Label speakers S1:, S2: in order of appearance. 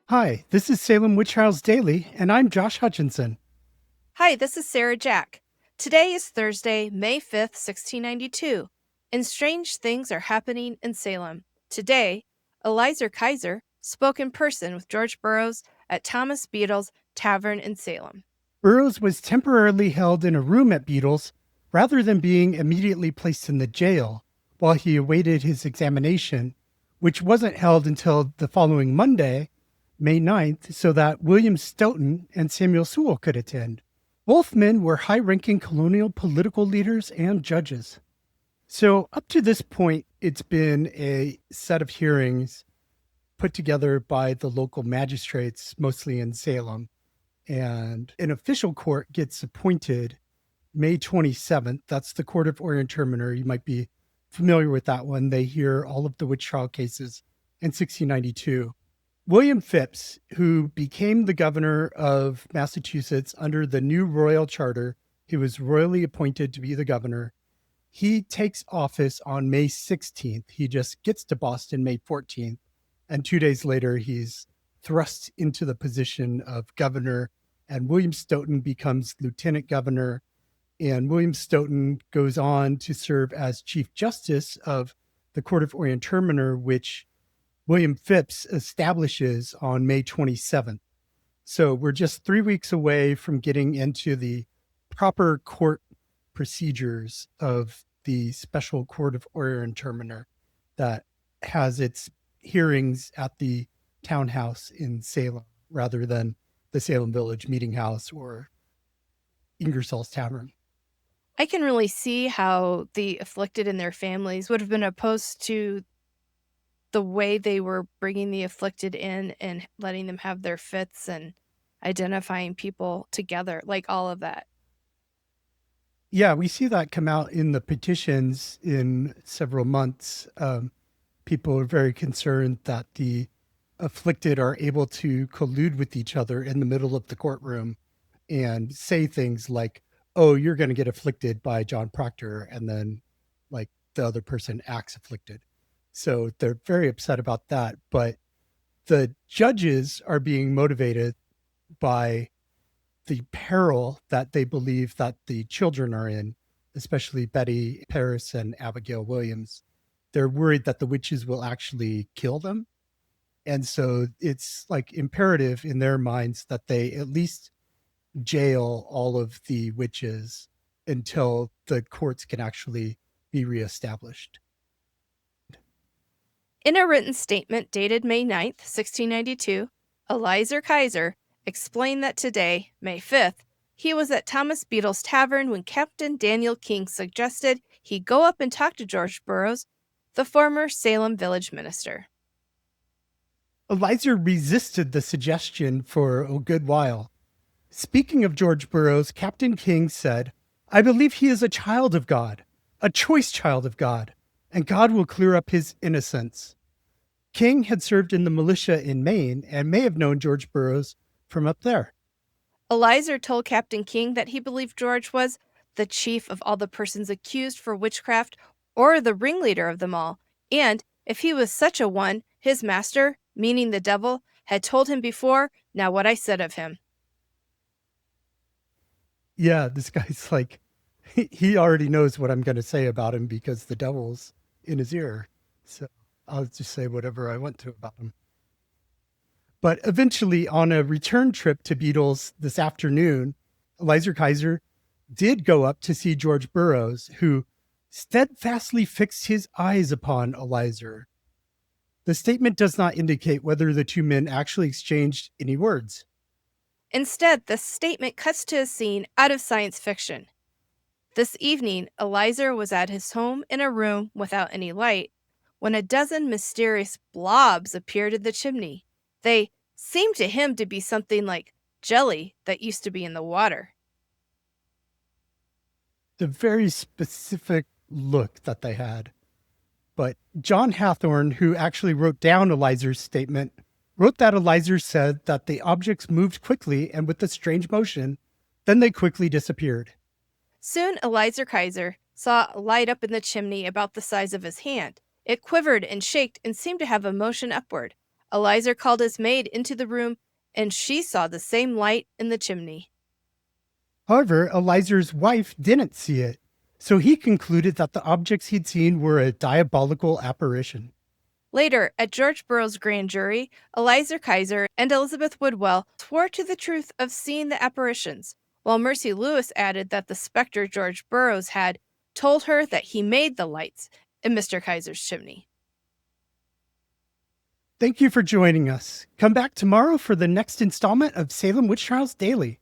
S1: Hi, this is Salem Witch Trials Daily, and I'm Josh Hutchinson.
S2: Hi, this is Sarah Jack. Today is Thursday, May 5th, 1692, and strange things are happening in Salem. Today, Elizer Keyser spoke in person with George Burroughs at Thomas Beadle's Tavern in Salem.
S1: Burroughs was temporarily held in a room at Beadle's rather than being immediately placed in the jail while he awaited his examination, which wasn't held until the following Monday, May 9th, so that William Stoughton and Samuel Sewell could attend. Both men were high-ranking colonial political leaders and judges. So up to this point, it's been a set of hearings put together by the local magistrates, mostly in Salem. And an official court gets appointed May 27th. That's the Court of Oyer and Terminer. You might be familiar with that one. They hear all of the witch trial cases in 1692. William Phips, who became the governor of Massachusetts under the new royal charter, he was royally appointed to be the governor. He takes office on May 16th. He just gets to Boston May 14th. And 2 days later, he's thrust into the position of governor, and William Stoughton becomes lieutenant governor. And William Stoughton goes on to serve as Chief Justice of the Court of Oyer and Terminer, which William Phips establishes on May 27th. So we're just 3 weeks away from getting into the proper court procedures of the special Court of Oyer and Terminer that has its hearings at the townhouse in Salem rather than the Salem Village Meeting House or Ingersoll's Tavern.
S2: I can really see how the afflicted and their families would have been opposed to the way they were bringing the afflicted in and letting them have their fits and identifying people together, like all of that.
S1: Yeah, we see that come out in the petitions in several months. People are very concerned that the afflicted are able to collude with each other in the middle of the courtroom and say things like, oh, you're going to get afflicted by John Proctor. And then like the other person acts afflicted. So they're very upset about that. But the judges are being motivated by the peril that they believe that the children are in, especially Betty Paris and Abigail Williams. They're worried that the witches will actually kill them. And so it's like imperative in their minds that they at least jail all of the witches until the courts can actually be reestablished.
S2: In a written statement dated May 9th, 1692, Elizer Keyser explained that today, May 5th, he was at Thomas Beadle's Tavern when Captain Daniel King suggested he go up and talk to George Burroughs, the former Salem village minister.
S1: Elizer resisted the suggestion for a good while. Speaking of George Burroughs, Captain King said, I believe he is a child of God, a choice child of God, and God will clear up his innocence. King had served in the militia in Maine and may have known George Burroughs from up there.
S2: Elizer told Captain King that he believed George was the chief of all the persons accused for witchcraft or the ringleader of them all, and if he was such a one, his master, meaning the devil, had told him before, now what I said of him.
S1: Yeah, this guy's like, he already knows what I'm going to say about him because the devil's in his ear. So I'll just say whatever I want to about him. But eventually, on a return trip to Beadle's this afternoon, Elizer Keyser did go up to see George Burroughs, who steadfastly fixed his eyes upon Elizer. The statement does not indicate whether the two men actually exchanged any words.
S2: Instead, the statement cuts to a scene out of science fiction. This evening, Elizer was at his home in a room without any light when a dozen mysterious blobs appeared in the chimney. They seemed to him to be something like jelly that used to be in the water.
S1: The very specific look that they had. But John Hathorne, who actually wrote down Elizer's statement, wrote that Elizer said that the objects moved quickly and with a strange motion, then they quickly disappeared.
S2: Soon Elizer Keyser saw a light up in the chimney about the size of his hand. It quivered and shaked and seemed to have a motion upward. Elizer called his maid into the room, and she saw the same light in the chimney.
S1: However, Elizer's wife didn't see it, so he concluded that the objects he'd seen were a diabolical apparition.
S2: Later, at George Burroughs' grand jury, Elizer Keyser and Elizabeth Woodwell swore to the truth of seeing the apparitions, while Mercy Lewis added that the specter George Burroughs had told her that he made the lights in Mr. Keyser's chimney.
S1: Thank you for joining us. Come back tomorrow for the next installment of Salem Witch Trials Daily.